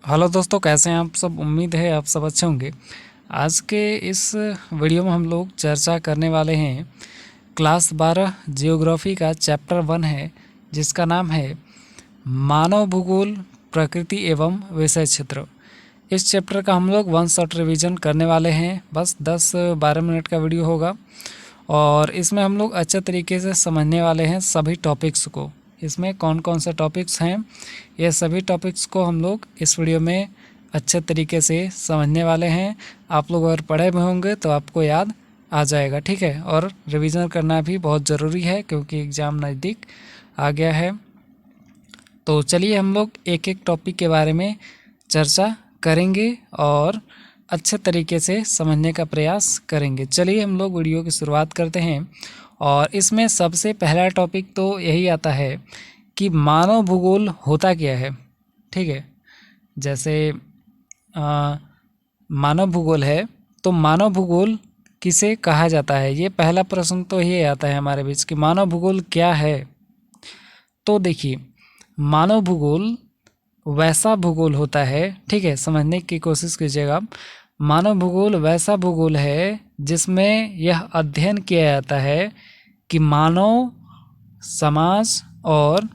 Hello दोस्तों, कैसे हैं आप सब। उम्मीद है आप सब अच्छे होंगे। आज के इस वीडियो में हम लोग चर्चा करने वाले हैं क्लास 12 जियोग्राफी का चैप्टर 1 है, जिसका नाम है मानव भूगोल, प्रकृति एवं विषय क्षेत्र। इस चैप्टर का हम लोग वन शॉट रिवीजन करने वाले हैं। बस 10-12 मिनट का वीडियो होगा और इसमें हम लोग अच्छे तरीके से समझने वाले हैं सभी टॉपिक्स को। इसमें कौन कौन से टॉपिक्स हैं, ये सभी टॉपिक्स को हम लोग इस वीडियो में अच्छे तरीके से समझने वाले हैं। आप लोग अगर पढ़े हुए होंगे तो आपको याद आ जाएगा, ठीक है। और रिवीजन करना भी बहुत ज़रूरी है क्योंकि एग्ज़ाम नज़दीक आ गया है। तो चलिए हम लोग एक एक टॉपिक के बारे में चर्चा करेंगे और अच्छे तरीके से समझने का प्रयास करेंगे। चलिए हम लोग वीडियो की शुरुआत करते हैं और इसमें सबसे पहला टॉपिक तो यही आता है कि मानव भूगोल होता क्या है, ठीक है। जैसे मानव भूगोल है तो मानव भूगोल किसे कहा जाता है, ये पहला प्रश्न तो ये आता है हमारे बीच कि मानव भूगोल क्या है। तो देखिए, मानव भूगोल वैसा भूगोल होता है, ठीक है, समझने की कोशिश कीजिएगा। मानव भूगोल वैसा भूगोल है जिसमें यह अध्ययन किया जाता है कि मानव समाज और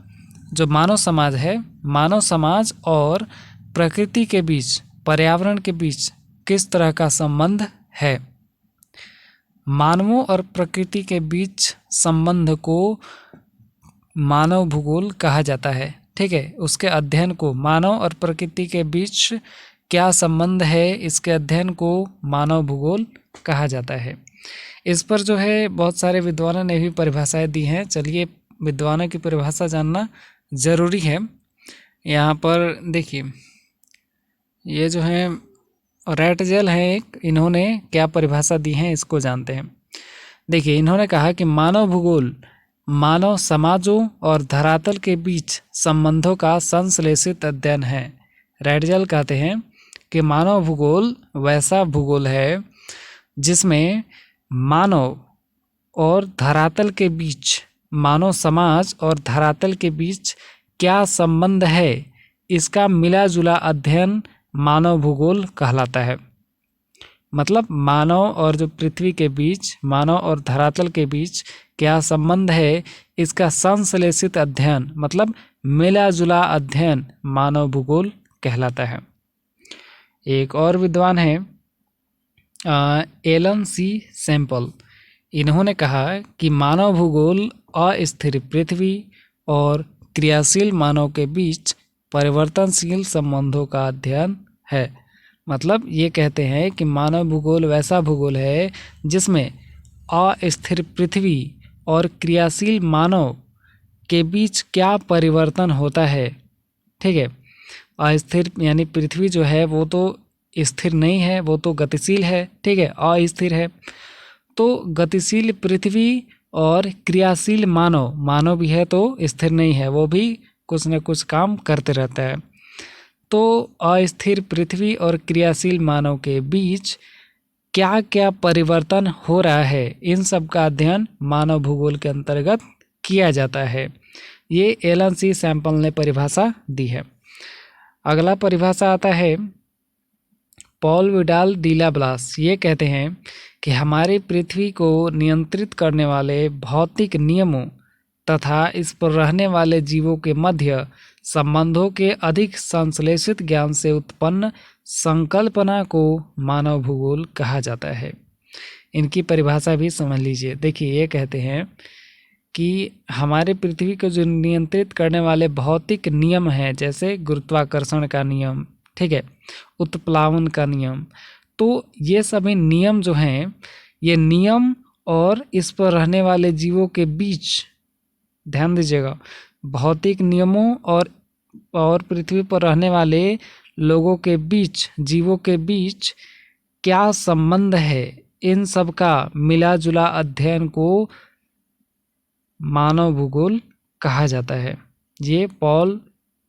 जो मानव समाज है, मानव समाज और प्रकृति के बीच, पर्यावरण के बीच किस तरह का संबंध है। मानवों और प्रकृति के बीच संबंध को मानव भूगोल कहा जाता है, ठीक है। उसके अध्ययन को, मानव और प्रकृति के बीच क्या संबंध है, इसके अध्ययन को मानव भूगोल कहा जाता है। इस पर जो है बहुत सारे विद्वानों ने भी परिभाषाएं दी हैं। चलिए, विद्वानों की परिभाषा जानना ज़रूरी है। यहाँ पर देखिए, ये जो है रैटजेल है एक, इन्होंने क्या परिभाषा दी है इसको जानते हैं। देखिए, इन्होंने कहा कि मानव भूगोल मानव समाजों और धरातल के बीच संबंधों का संश्लेषित अध्ययन है। रैटजेल कहते हैं कि मानव भूगोल वैसा भूगोल है जिसमें मानव और धरातल के बीच, मानव समाज और धरातल के बीच क्या संबंध है, इसका मिला जुला अध्ययन मानव भूगोल कहलाता है। मतलब मानव और जो पृथ्वी के बीच, मानव और धरातल के बीच क्या संबंध है, इसका संश्लेषित अध्ययन मतलब मिला जुला अध्ययन मानव भूगोल कहलाता है। एक और विद्वान है एलन सी सैंपल। इन्होंने कहा कि मानव भूगोल अस्थिर पृथ्वी और क्रियाशील मानव के बीच परिवर्तनशील संबंधों का अध्ययन है। मतलब ये कहते हैं कि मानव भूगोल वैसा भूगोल है जिसमें अस्थिर पृथ्वी और क्रियाशील मानव के बीच क्या परिवर्तन होता है, ठीक है। अस्थिर यानी पृथ्वी जो है वो तो स्थिर नहीं है, वो तो गतिशील है, ठीक है, अस्थिर है। तो गतिशील पृथ्वी और क्रियाशील मानव, मानव भी है तो स्थिर नहीं है, वो भी कुछ न कुछ काम करते रहता है। तो अस्थिर पृथ्वी और क्रियाशील मानव के बीच क्या क्या परिवर्तन हो रहा है, इन सब का अध्ययन मानव भूगोल के अंतर्गत किया जाता है। ये एलन सी सैंपल ने परिभाषा दी है। अगला परिभाषा आता है पॉल विडाल डीला ब्लास। ये कहते हैं कि हमारी पृथ्वी को नियंत्रित करने वाले भौतिक नियमों तथा इस पर रहने वाले जीवों के मध्य संबंधों के अधिक संश्लेषित ज्ञान से उत्पन्न संकल्पना को मानव भूगोल कहा जाता है। इनकी परिभाषा भी समझ लीजिए। देखिए, ये कहते हैं कि हमारे पृथ्वी को जो नियंत्रित करने वाले भौतिक नियम हैं, जैसे गुरुत्वाकर्षण का नियम, ठीक है, उत्प्लावन का नियम, तो ये सभी नियम जो हैं, ये नियम और इस पर रहने वाले जीवों के बीच, ध्यान दीजिएगा, भौतिक नियमों और पृथ्वी पर रहने वाले लोगों के बीच, जीवों के बीच क्या संबंध है, इन सब का मिला जुला अध्ययन को मानव भूगोल कहा जाता है। ये पॉल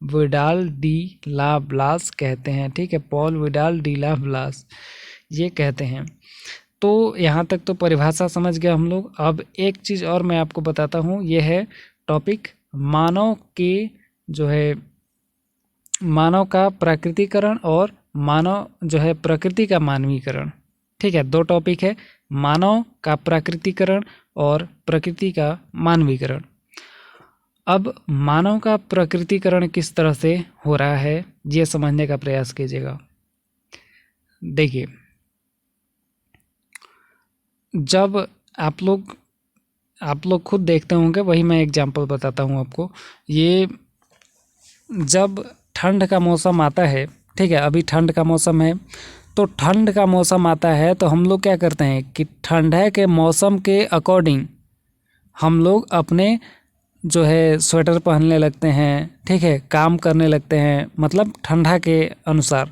विडाल डी ला ब्लास कहते हैं, ठीक है, पॉल विडाल डी ला ब्लास ये कहते हैं। तो यहाँ तक तो परिभाषा समझ गए हम लोग। अब एक चीज़ और मैं आपको बताता हूँ, ये है टॉपिक मानव के जो है मानव का प्राकृतिकरण और मानव जो है प्रकृति का मानवीकरण। ठीक है, दो टॉपिक है, मानव का प्राकृतिकरण और प्रकृति का मानवीकरण। अब मानव का प्रकृतिकरण किस तरह से हो रहा है ये समझने का प्रयास कीजिएगा। देखिए, जब आप लोग खुद देखते होंगे, वही मैं एग्जांपल बताता हूँ आपको। ये जब ठंड का मौसम आता है, ठीक है, अभी ठंड का मौसम है, तो ठंड का मौसम आता है तो हम लोग क्या करते हैं कि ठंड के मौसम के अकॉर्डिंग हम लोग अपने जो है स्वेटर पहनने लगते हैं, ठीक है, काम करने लगते हैं, मतलब ठंडा के अनुसार,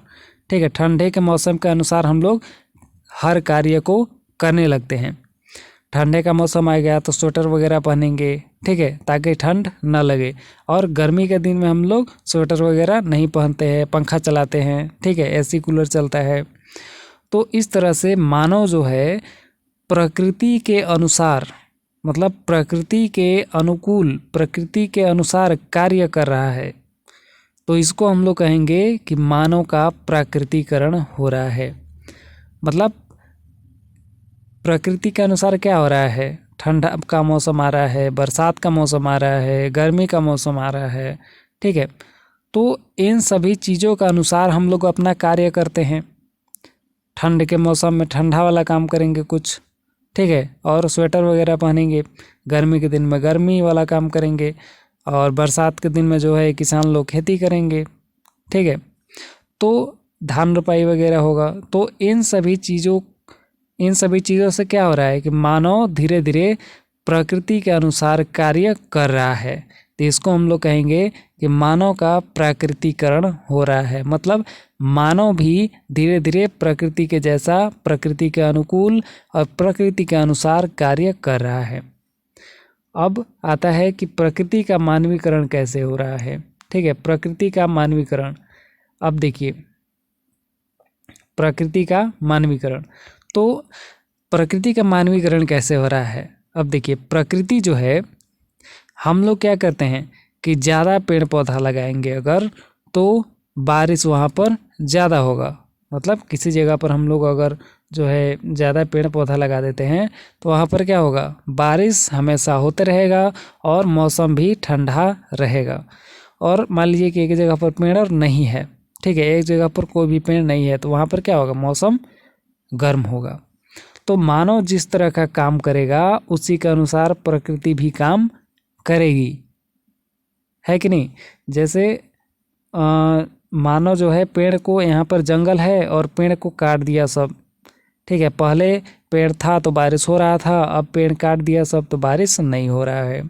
ठीक है, ठंडे के मौसम के अनुसार हम लोग हर कार्य को करने लगते हैं। ठंडे का मौसम आ गया तो स्वेटर वगैरह पहनेंगे, ठीक है, ताकि ठंड ना लगे। और गर्मी के दिन में हम लोग स्वेटर वगैरह नहीं पहनते हैं, पंखा चलाते हैं, ठीक है, एसी कूलर चलता है। तो इस तरह से मानव जो है प्रकृति के अनुसार, मतलब प्रकृति के अनुकूल, प्रकृति के अनुसार कार्य कर रहा है। तो इसको हम लोग कहेंगे कि मानव का प्राकृतिकरण हो रहा है। मतलब प्रकृति के अनुसार क्या हो रहा है, ठंडा का मौसम आ रहा है, बरसात का मौसम आ रहा है, गर्मी का मौसम आ रहा है, ठीक है। तो इन सभी चीज़ों का अनुसार हम लोग अपना कार्य करते हैं। ठंड के मौसम में ठंडा वाला काम करेंगे कुछ, ठीक है, और स्वेटर वगैरह पहनेंगे। गर्मी के दिन में गर्मी वाला काम करेंगे, और बरसात के दिन में जो है किसान लोग खेती करेंगे, ठीक है। तो धान रोपाई वगैरह होगा। तो इन सभी चीज़ों से क्या हो रहा है कि मानव धीरे धीरे प्रकृति के अनुसार कार्य कर रहा है। तो इसको हम लोग कहेंगे कि मानव का प्राकृतिकरण हो रहा है। मतलब मानव भी धीरे धीरे प्रकृति के जैसा, प्रकृति के अनुकूल और प्रकृति के अनुसार कार्य कर रहा है। अब आता है कि प्रकृति का मानवीकरण कैसे हो रहा है। ठीक है, प्रकृति का मानवीकरण। अब देखिए, प्रकृति का मानवीकरण, तो प्रकृति का मानवीकरण कैसे हो रहा है। अब देखिए, प्रकृति जो है, हम लोग क्या करते हैं कि ज़्यादा पेड़ पौधा लगाएंगे अगर, तो बारिश वहाँ पर ज़्यादा होगा। मतलब किसी जगह पर हम लोग अगर जो है ज़्यादा पेड़ पौधा लगा देते हैं तो वहाँ पर क्या होगा, बारिश हमेशा होते रहेगा और मौसम भी ठंडा रहेगा। और मान लीजिए कि एक जगह पर पेड़ नहीं है, ठीक है, एक जगह पर कोई भी पेड़ नहीं है, तो वहाँ पर क्या होगा, मौसम गर्म होगा। तो मानव जिस तरह का काम करेगा उसी के अनुसार प्रकृति भी काम करेगी, है कि नहीं। जैसे मानव जो है पेड़ को, यहाँ पर जंगल है और पेड़ को काट दिया सब, ठीक है, पहले पेड़ था तो बारिश हो रहा था, अब पेड़ काट दिया सब तो बारिश नहीं हो रहा है।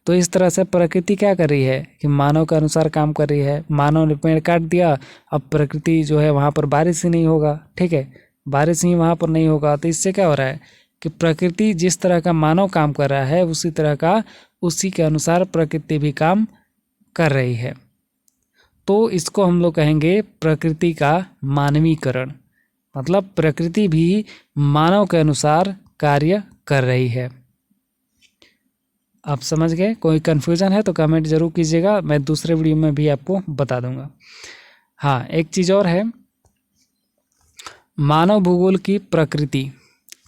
तो इस तरह से प्रकृति क्या कर रही है कि मानव के अनुसार काम कर रही है। मानव ने पेड़ काट दिया, अब प्रकृति जो है वहाँ पर बारिश ही नहीं होगा, ठीक है, बारिश ही वहाँ पर नहीं होगा। तो इससे क्या हो रहा है कि प्रकृति जिस तरह का मानव काम कर रहा है उसी के अनुसार प्रकृति भी काम कर रही है। तो इसको हम लोग कहेंगे प्रकृति का मानवीकरण। मतलब प्रकृति भी मानव के अनुसार कार्य कर रही है। आप समझ गए? कोई कन्फ्यूज़न है तो कमेंट जरूर कीजिएगा, मैं दूसरे वीडियो में भी आपको बता दूंगा। हाँ, एक चीज़ और है, मानव भूगोल की प्रकृति।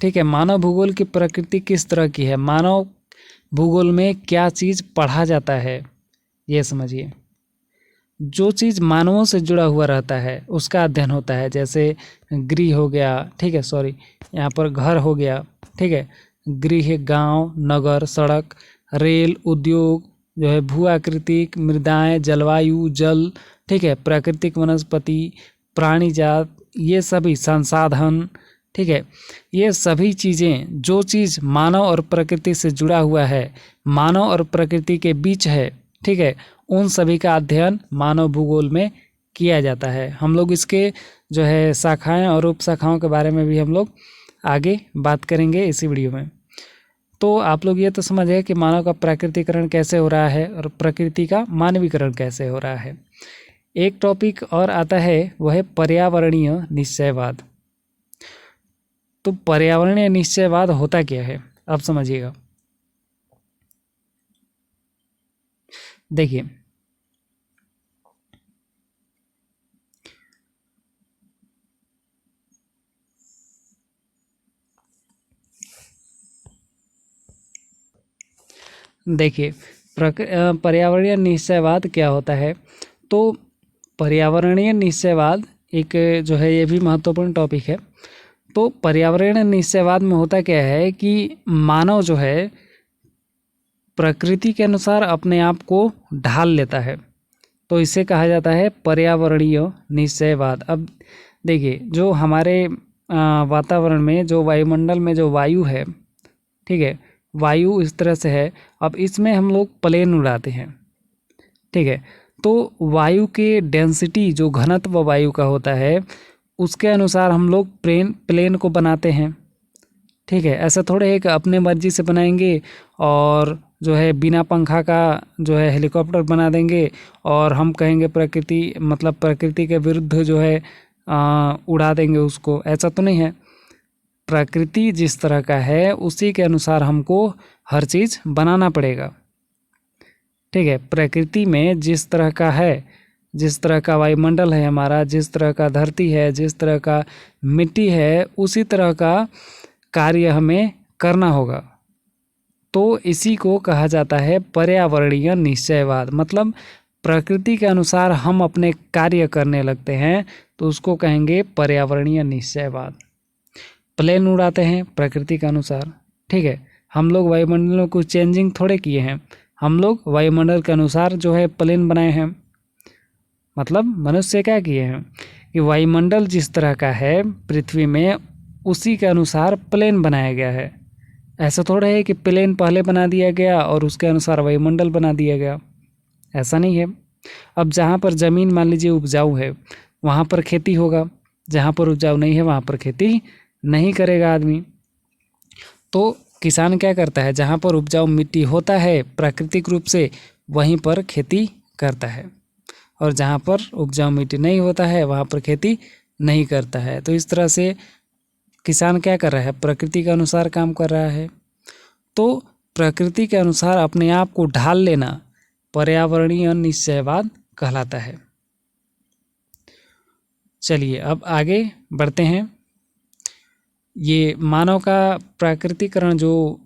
ठीक है, मानव भूगोल की प्रकृति किस तरह की है, मानव भूगोल में क्या चीज़ पढ़ा जाता है, ये समझिए। जो चीज़ मानवों से जुड़ा हुआ रहता है उसका अध्ययन होता है। जैसे गृह हो गया, ठीक है, सॉरी, यहाँ पर घर हो गया, ठीक है, गृह, गांव, नगर, सड़क, रेल, उद्योग, जो है भू आकृतिक, मृदाएं, जलवायु, जल, ठीक है, प्राकृतिक वनस्पति, प्राणी जात, ये सभी संसाधन, ठीक है, ये सभी चीज़ें, जो चीज़ मानव और प्रकृति से जुड़ा हुआ है, मानव और प्रकृति के बीच है, ठीक है, उन सभी का अध्ययन मानव भूगोल में किया जाता है। हम लोग इसके जो है शाखाएं और उपशाखाओं के बारे में भी हम लोग आगे बात करेंगे इसी वीडियो में। तो आप लोग ये तो समझ गए कि मानव का प्राकृतिकरण कैसे हो रहा है और प्रकृति का मानवीकरण कैसे हो रहा है। एक टॉपिक और आता है, वह है पर्यावरणीय निश्चयवाद। तो पर्यावरणीय निश्चयवाद होता क्या है, अब समझिएगा। देखिए, देखिए पर्यावरणीय निश्चयवाद क्या होता है। तो पर्यावरणीय निश्चयवाद एक जो है ये भी महत्वपूर्ण टॉपिक है। तो पर्यावरणीय निश्चयवाद में होता क्या है कि मानव जो है प्रकृति के अनुसार अपने आप को ढाल लेता है, तो इसे कहा जाता है पर्यावरणीय निश्चयवाद। अब देखिए जो हमारे वातावरण में जो वायुमंडल में जो वायु है, ठीक है, वायु इस तरह से है। अब इसमें हम लोग प्लेन उड़ाते हैं, ठीक है। तो वायु के डेंसिटी जो घनत्व वायु का होता है उसके अनुसार हम लोग प्लेन को बनाते हैं, ठीक है। ऐसा थोड़े है कि अपने मर्जी से बनाएंगे और जो है बिना पंखा का जो है हेलीकॉप्टर बना देंगे और हम कहेंगे प्रकृति मतलब प्रकृति के विरुद्ध जो है उड़ा देंगे उसको। ऐसा तो नहीं है। प्रकृति जिस तरह का है उसी के अनुसार हमको हर चीज़ बनाना पड़ेगा, ठीक है। प्रकृति में जिस तरह का है, जिस तरह का वायुमंडल है हमारा, जिस तरह का धरती है, जिस तरह का मिट्टी है, उसी तरह का कार्य हमें करना होगा। तो इसी को कहा जाता है पर्यावरणीय निश्चयवाद। मतलब प्रकृति के अनुसार हम अपने कार्य करने लगते हैं तो उसको कहेंगे पर्यावरणीय निश्चयवाद। प्लेन उड़ाते हैं प्रकृति के अनुसार, ठीक है। हम लोग वायुमंडल में कुछ चेंजिंग थोड़े किए हैं, हम लोग वायुमंडल के अनुसार जो है प्लेन बनाए हैं। मतलब मनुष्य क्या किए हैं कि वायुमंडल जिस तरह का है पृथ्वी में उसी के अनुसार प्लेन बनाया गया है। ऐसा थोड़ा है कि प्लेन पहले बना दिया गया और उसके अनुसार वायुमंडल बना दिया गया, ऐसा नहीं है। अब जहाँ पर ज़मीन मान लीजिए उपजाऊ है वहाँ पर खेती होगा, जहाँ पर उपजाऊ नहीं है वहाँ पर खेती नहीं करेगा आदमी। तो किसान क्या करता है, जहाँ पर उपजाऊ मिट्टी होता है प्राकृतिक रूप से वहीं पर खेती करता है, और जहाँ पर उपजाऊ मिट्टी नहीं होता है वहाँ पर खेती नहीं करता है। तो इस तरह से किसान क्या कर रहा है, प्रकृति के अनुसार काम कर रहा है। तो प्रकृति के अनुसार अपने आप को ढाल लेना पर्यावरणीय निश्चयवाद कहलाता है। चलिए अब आगे बढ़ते हैं। ये मानव का प्राकृतिकरण जो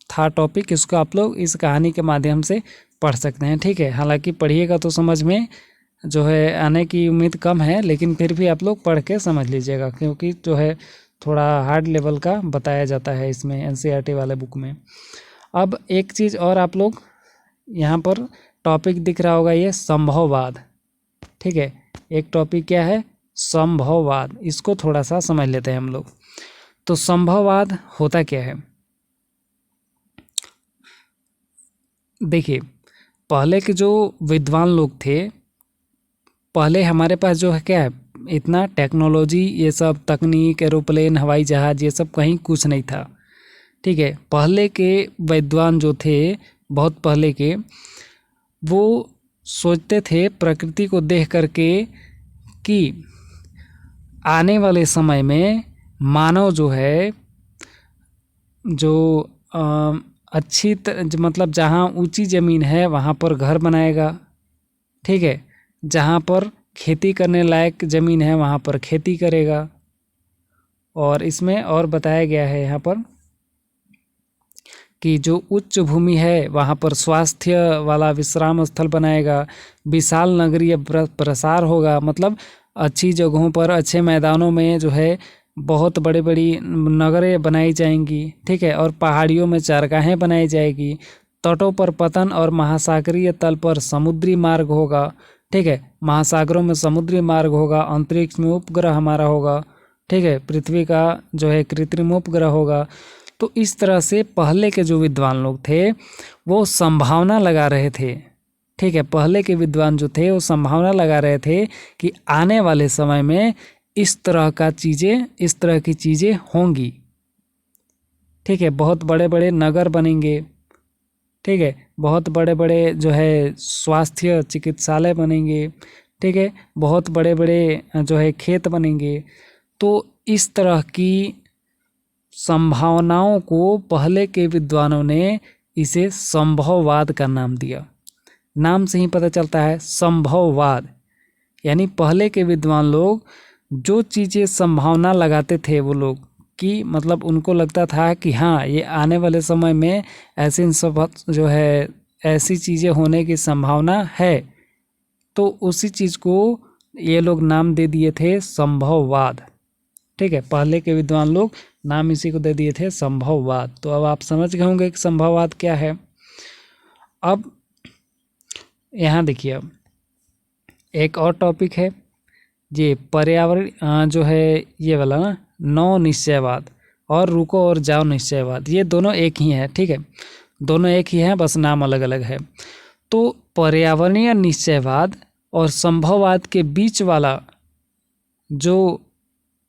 था टॉपिक, इसको आप लोग इस कहानी के माध्यम से पढ़ सकते हैं, ठीक है। हालांकि पढ़िएगा तो समझ में जो है आने की उम्मीद कम है, लेकिन फिर भी आप लोग पढ़ के समझ लीजिएगा क्योंकि जो है थोड़ा हार्ड लेवल का बताया जाता है इसमें एनसीईआरटी वाले बुक में। अब एक चीज़ और आप लोग यहाँ पर टॉपिक दिख रहा होगा, ये संभववाद, ठीक है। एक टॉपिक क्या है, संभववाद। इसको थोड़ा सा समझ लेते हैं हम लोग। तो संभववाद होता क्या है, देखिए पहले के जो विद्वान लोग थे, पहले हमारे पास जो है क्या है, इतना टेक्नोलॉजी ये सब तकनीक एरोप्लेन हवाई जहाज़ ये सब कहीं कुछ नहीं था, ठीक है। पहले के विद्वान जो थे बहुत पहले के, वो सोचते थे प्रकृति को देख करके कि आने वाले समय में मानव जो है जो अच्छी मतलब जहाँ ऊंची ज़मीन है वहाँ पर घर बनाएगा, ठीक है। जहाँ पर खेती करने लायक ज़मीन है वहाँ पर खेती करेगा। और इसमें और बताया गया है यहाँ पर कि जो उच्च भूमि है वहाँ पर स्वास्थ्य वाला विश्राम स्थल बनाएगा, विशाल नगरीय प्रसार होगा। मतलब अच्छी जगहों पर अच्छे मैदानों में जो है बहुत बड़ी बड़ी नगरें बनाई जाएंगी, ठीक है। और पहाड़ियों में चारगाहें बनाई जाएगी, तटों पर पतन और महासागरीय तल पर समुद्री मार्ग होगा, ठीक है। महासागरों में समुद्री मार्ग होगा, अंतरिक्ष में उपग्रह हमारा होगा, ठीक है। पृथ्वी का जो है कृत्रिम उपग्रह होगा। तो इस तरह से पहले के जो विद्वान लोग थे वो संभावना लगा रहे थे, ठीक है। पहले के विद्वान जो थे वो संभावना लगा रहे थे कि आने वाले समय में इस तरह की चीज़ें होंगी, ठीक है। बहुत बड़े बड़े नगर बनेंगे, ठीक है। बहुत बड़े बड़े जो है स्वास्थ्य चिकित्सालय बनेंगे, ठीक है। बहुत बड़े बड़े जो है खेत बनेंगे। तो इस तरह की संभावनाओं को पहले के विद्वानों ने इसे संभववाद का नाम दिया। नाम से ही पता चलता है संभववाद, यानी पहले के विद्वान लोग जो चीज़ें संभावना लगाते थे वो लोग, कि मतलब उनको लगता था कि हाँ, ये आने वाले समय में ऐसी सब जो है ऐसी चीज़ें होने की संभावना है, तो उसी चीज़ को ये लोग नाम दे दिए थे संभववाद। ठीक है, पहले के विद्वान लोग नाम इसी को दे दिए थे संभववाद। तो अब आप समझ गए होंगे कि संभववाद क्या है। अब यहाँ देखिए, अब एक और टॉपिक है ये पर्यावरण जो है ये वाला ना, नौ निश्चयवाद और रुको और जाओ निश्चयवाद, ये दोनों एक ही है। ठीक है, दोनों एक ही हैं, बस नाम अलग अलग है। तो पर्यावरणीय निश्चयवाद और संभववाद के बीच वाला जो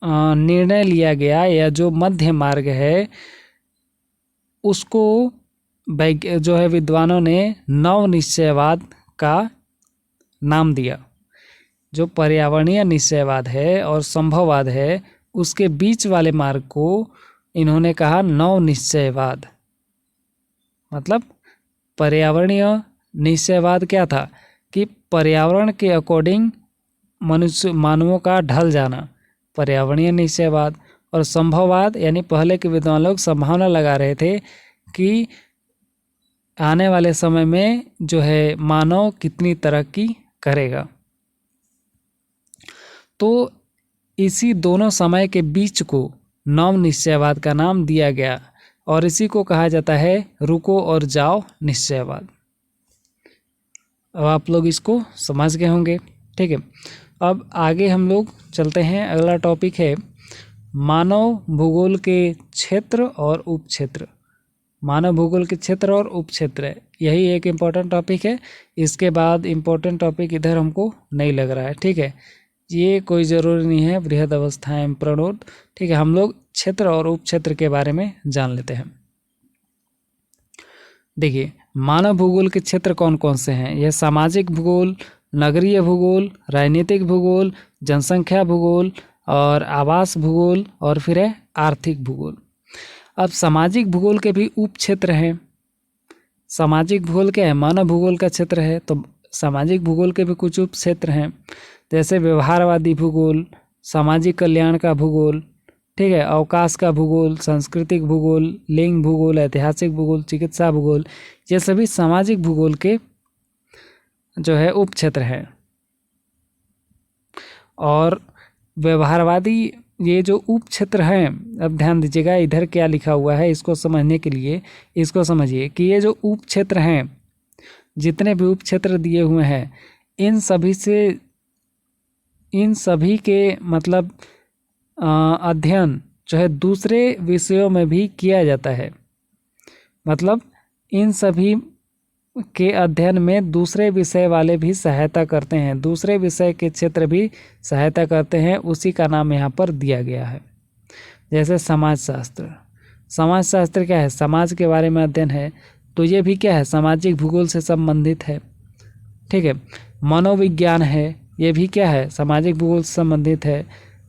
निर्णय लिया गया या जो मध्य मार्ग है, उसको जो है विद्वानों ने नव निश्चयवाद का नाम दिया। जो पर्यावरणीय निश्चयवाद है और संभववाद है, उसके बीच वाले मार्ग को इन्होंने कहा नव निश्चयवाद। मतलब पर्यावरणीय निश्चयवाद क्या था कि पर्यावरण के अकॉर्डिंग मानवों का ढल जाना, पर्यावरणीय निश्चयवाद। और संभववाद यानी पहले के विद्वान लोग संभावना लगा रहे थे कि आने वाले समय में जो है मानव कितनी तरक्की करेगा। तो इसी दोनों समय के बीच को नव निश्चयवाद का नाम दिया गया और इसी को कहा जाता है रुको और जाओ निश्चयवाद। अब आप लोग इसको समझ गए होंगे। ठीक है, अब आगे हम लोग चलते हैं। अगला टॉपिक है मानव भूगोल के क्षेत्र और उपक्षेत्र। मानव भूगोल के क्षेत्र और उपक्षेत्र, यही एक इम्पोर्टेंट टॉपिक है। इसके बाद इम्पोर्टेंट टॉपिक इधर हमको नहीं लग रहा है। ठीक है, ये कोई ज़रूरी नहीं है। बृहद अवस्थाएं प्रणोद। ठीक है, हम लोग क्षेत्र और उपक्षेत्र के बारे में जान लेते हैं। देखिए, मानव भूगोल के क्षेत्र कौन कौन से हैं। यह सामाजिक भूगोल, नगरीय भूगोल, राजनीतिक भूगोल, जनसंख्या भूगोल और आवास भूगोल और फिर है आर्थिक भूगोल। अब सामाजिक भूगोल के भी उप क्षेत्र हैं। सामाजिक भूगोल क्या है, मानव भूगोल का क्षेत्र है, तो सामाजिक भूगोल के भी कुछ उप क्षेत्र हैं, जैसे व्यवहारवादी भूगोल, सामाजिक कल्याण का भूगोल, ठीक है, अवकाश का भूगोल, सांस्कृतिक भूगोल, लिंग भूगोल, ऐतिहासिक भूगोल, चिकित्सा भूगोल, ये सभी सामाजिक भूगोल के जो है उप क्षेत्र हैं। और व्यवहारवादी ये जो उप क्षेत्र हैं, अब ध्यान दीजिएगा इधर क्या लिखा हुआ है, इसको समझने के लिए इसको समझिए कि ये जो उप क्षेत्र हैं, जितने भी उप क्षेत्र दिए हुए हैं, इन सभी के मतलब अध्ययन जो है दूसरे विषयों में भी किया जाता है। मतलब इन सभी के अध्ययन में दूसरे विषय वाले भी सहायता करते हैं, दूसरे विषय के क्षेत्र भी सहायता करते हैं, उसी का नाम यहाँ पर दिया गया है। जैसे समाजशास्त्र, समाजशास्त्र क्या है, समाज के बारे में अध्ययन है, तो ये भी क्या है, सामाजिक भूगोल से संबंधित है। ठीक है, मनोविज्ञान है, ये भी क्या है, सामाजिक भूगोल से संबंधित है।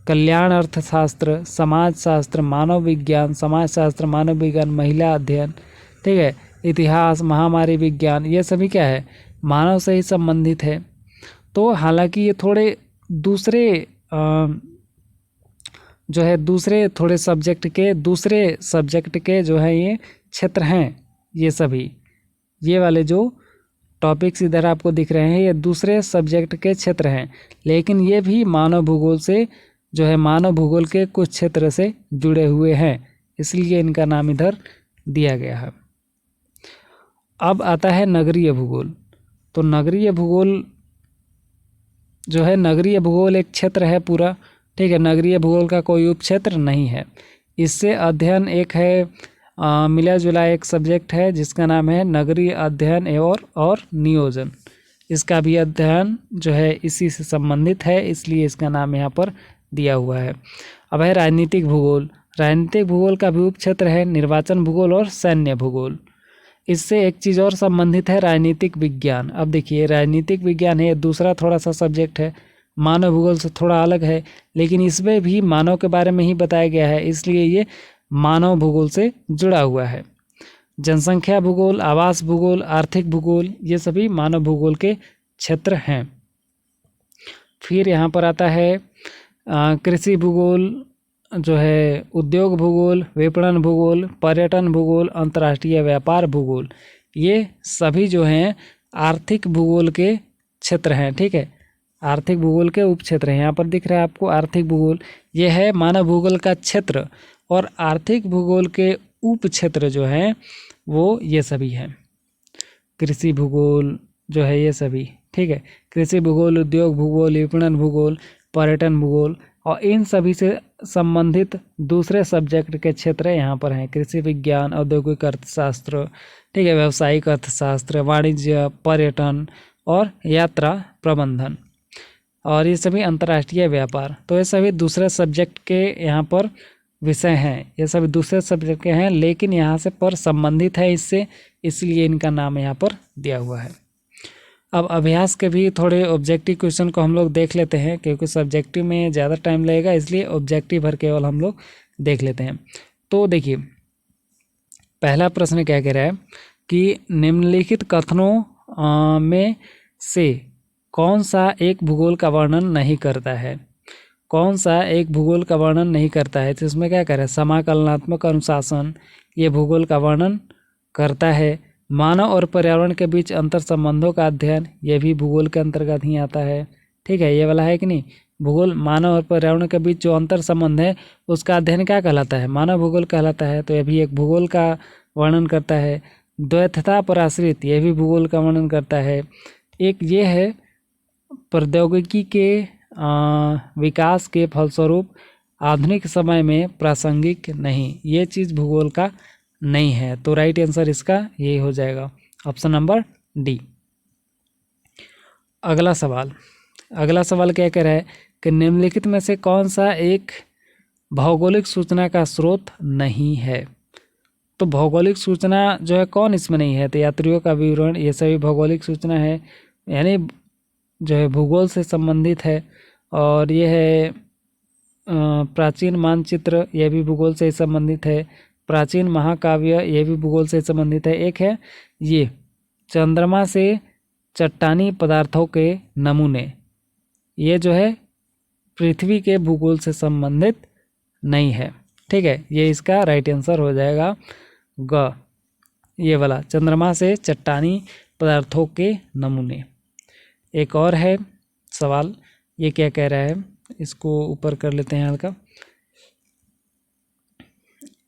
कल्याण अर्थशास्त्र, समाजशास्त्र, मानव विज्ञान, समाजशास्त्र, मानव विज्ञान, महिला अध्ययन, ठीक है, इतिहास, महामारी विज्ञान, ये सभी क्या है, मानव से ही संबंधित है। तो हालांकि ये थोड़े दूसरे जो है दूसरे थोड़े सब्जेक्ट के जो है ये क्षेत्र हैं, ये सभी ये वाले जो टॉपिक्स इधर आपको दिख रहे हैं, ये दूसरे सब्जेक्ट के क्षेत्र हैं, लेकिन ये भी मानव भूगोल से जो है मानव भूगोल के कुछ क्षेत्र से जुड़े हुए हैं, इसलिए इनका नाम इधर दिया गया है। अब आता है नगरीय भूगोल। तो नगरीय भूगोल जो है, नगरीय भूगोल एक क्षेत्र है पूरा। ठीक है, नगरीय भूगोल का कोई उप क्षेत्र नहीं है। इससे अध्ययन एक है मिला जुला एक सब्जेक्ट है जिसका नाम है नगरीय अध्ययन और नियोजन। इसका भी अध्ययन जो है इसी से संबंधित है, इसलिए इसका नाम यहाँ पर दिया हुआ है। अब है राजनीतिक भूगोल। राजनीतिक भूगोल का भी उप क्षेत्र है निर्वाचन भूगोल और सैन्य भूगोल। इससे एक चीज़ और संबंधित है, राजनीतिक विज्ञान। अब देखिए, राजनीतिक विज्ञान है दूसरा थोड़ा सा सब्जेक्ट है, मानव भूगोल से थोड़ा अलग है, लेकिन इसमें भी मानव के बारे में ही बताया गया है, इसलिए ये मानव भूगोल से जुड़ा हुआ है। जनसंख्या भूगोल, आवास भूगोल, आर्थिक भूगोल, ये सभी मानव भूगोल के क्षेत्र हैं। फिर यहाँ पर आता है कृषि भूगोल, जो है उद्योग भूगोल, विपणन भूगोल, पर्यटन भूगोल, अंतर्राष्ट्रीय व्यापार भूगोल, ये सभी जो हैं आर्थिक भूगोल के क्षेत्र हैं। ठीक है, आर्थिक भूगोल के उप क्षेत्र हैं। यहाँ पर दिख रहा है आपको आर्थिक भूगोल, ये है मानव भूगोल का क्षेत्र, और आर्थिक भूगोल के उप क्षेत्र जो हैं वो ये सभी हैं। कृषि भूगोल जो है ये सभी, ठीक है, कृषि भूगोल, उद्योग भूगोल, विपणन भूगोल, पर्यटन भूगोल, और इन सभी से संबंधित दूसरे सब्जेक्ट के क्षेत्र यहाँ पर हैं। कृषि विज्ञान, औद्योगिक अर्थशास्त्र, ठीक है, व्यावसायिक अर्थशास्त्र, वाणिज्य, पर्यटन और यात्रा प्रबंधन, और ये सभी अंतर्राष्ट्रीय व्यापार। तो ये सभी दूसरे सब्जेक्ट के यहाँ पर विषय हैं, ये सभी दूसरे सब्जेक्ट के हैं, लेकिन यहाँ से पर संबंधित है इससे, इसलिए इनका नाम यहाँ पर दिया हुआ है। अब अभ्यास के भी थोड़े ऑब्जेक्टिव क्वेश्चन को हम लोग देख लेते हैं, क्योंकि सब्जेक्टिव में ज़्यादा टाइम लगेगा, इसलिए ऑब्जेक्टिव भर केवल हम लोग देख लेते हैं। तो देखिए, पहला प्रश्न क्या कह रहा है कि निम्नलिखित कथनों में से कौन सा एक भूगोल का वर्णन नहीं करता है? कौन सा एक भूगोल का वर्णन नहीं करता है? तो इसमें क्या कह रहा है, समाकलनात्मक अनुशासन ये भूगोल का वर्णन करता है। मानव और पर्यावरण के बीच अंतर संबंधों का अध्ययन, ये भी भूगोल के अंतर्गत ही आता है। ठीक है, ये वाला है कि नहीं, भूगोल मानव और पर्यावरण के बीच जो अंतर संबंध है उसका अध्ययन क्या कहलाता है, मानव भूगोल कहलाता है। तो ये भी एक भूगोल का वर्णन करता है। द्वैतता पर आश्रित, ये भी भूगोल का वर्णन करता है। एक ये है प्रौद्योगिकी के विकास के फलस्वरूप आधुनिक समय में प्रासंगिक नहीं, ये चीज़ भूगोल का नहीं है। तो राइट आंसर इसका यही हो जाएगा, ऑप्शन नंबर डी। अगला सवाल क्या कह रहा है कि निम्नलिखित में से कौन सा एक भौगोलिक सूचना का स्रोत नहीं है? तो भौगोलिक सूचना जो है कौन इसमें नहीं है? तो यात्रियों का विवरण, ये सभी भौगोलिक सूचना है, यानी जो है भूगोल से संबंधित है। और ये है प्राचीन मानचित्र, यह भी भूगोल से संबंधित है। प्राचीन महाकाव्य, ये भी भूगोल से संबंधित है। एक है ये चंद्रमा से चट्टानी पदार्थों के नमूने, ये जो है पृथ्वी के भूगोल से संबंधित नहीं है। ठीक है, ये इसका राइट आंसर हो जाएगा ग, ये वाला चंद्रमा से चट्टानी पदार्थों के नमूने। एक और है सवाल, ये क्या कह रहा है, इसको ऊपर कर लेते हैं हल्का।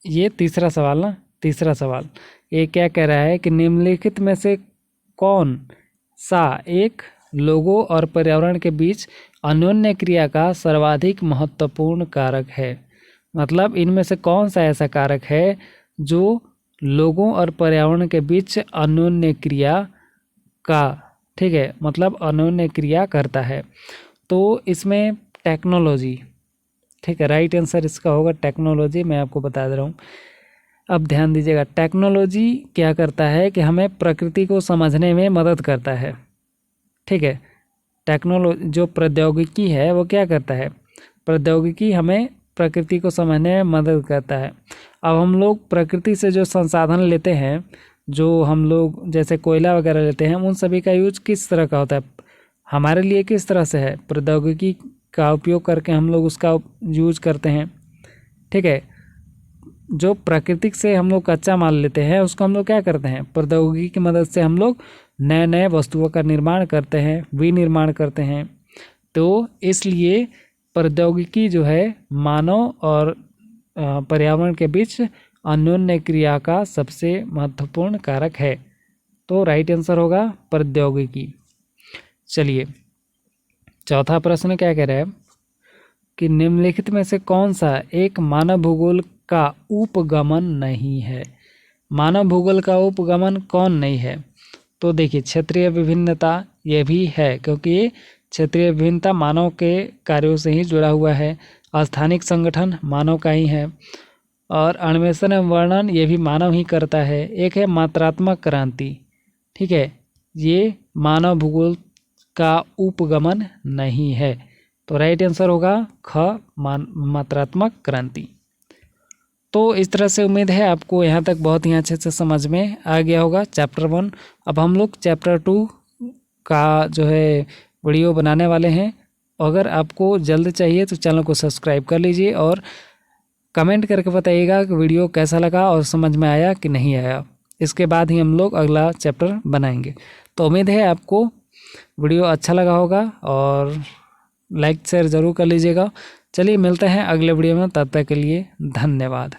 ये तीसरा सवाल ये क्या कह रहा है कि निम्नलिखित में से कौन सा एक लोगों और पर्यावरण के बीच अन्योन्य क्रिया का सर्वाधिक महत्वपूर्ण कारक है? मतलब इनमें से कौन सा ऐसा कारक है जो लोगों और पर्यावरण के बीच अन्योन्य क्रिया का, ठीक है, मतलब अन्योन्य क्रिया करता है? तो इसमें टेक्नोलॉजी, ठीक है, राइट आंसर इसका होगा टेक्नोलॉजी। मैं आपको बता दे रहा हूँ, अब ध्यान दीजिएगा। टेक्नोलॉजी क्या करता है कि हमें प्रकृति को समझने में मदद करता है। ठीक है, टेक्नोलॉजी जो प्रौद्योगिकी है वो क्या करता है, प्रौद्योगिकी हमें प्रकृति को समझने में मदद करता है। अब हम लोग प्रकृति से जो संसाधन लेते हैं, जो हम लोग जैसे कोयला वगैरह लेते हैं, उन सभी का यूज किस तरह का होता है, हमारे लिए किस तरह से है, प्रौद्योगिकी का उपयोग करके हम लोग उसका यूज करते हैं। ठीक है, जो प्राकृतिक से हम लोग कच्चा माल लेते हैं उसको हम लोग क्या करते हैं, प्रौद्योगिकी की मदद से हम लोग नए नए वस्तुओं का निर्माण करते हैं, विनिर्माण करते हैं। तो इसलिए प्रौद्योगिकी जो है मानव और पर्यावरण के बीच अन्योन्य क्रिया का सबसे महत्वपूर्ण कारक है। तो राइट आंसर होगा प्रौद्योगिकी। चलिए, चौथा प्रश्न क्या कह रहा है कि निम्नलिखित में से कौन सा एक मानव भूगोल का उपगमन नहीं है? मानव भूगोल का उपगमन कौन नहीं है? तो देखिए, क्षेत्रीय विभिन्नता ये भी है, क्योंकि क्षेत्रीय विभिन्नता मानव के कार्यों से ही जुड़ा हुआ है। स्थानिक संगठन मानव का ही है, और अन्वेषण एवं वर्णन ये भी मानव ही करता है। एक है मात्रात्मक क्रांति, ठीक है, ये मानव भूगोल का उपगमन नहीं है। तो राइट आंसर होगा ख, मात्रात्मक क्रांति। तो इस तरह से उम्मीद है आपको यहाँ तक बहुत ही अच्छे से समझ में आ गया होगा चैप्टर 1। अब हम लोग चैप्टर 2 का जो है वीडियो बनाने वाले हैं। अगर आपको जल्द चाहिए तो चैनल को सब्सक्राइब कर लीजिए और कमेंट करके बताइएगा कि वीडियो कैसा लगा और समझ में आया कि नहीं आया। इसके बाद ही हम लोग अगला चैप्टर बनाएंगे। तो उम्मीद है आपको वीडियो अच्छा लगा होगा और लाइक शेयर ज़रूर कर लीजिएगा। चलिए मिलते हैं अगले वीडियो में, तब तक के लिए धन्यवाद।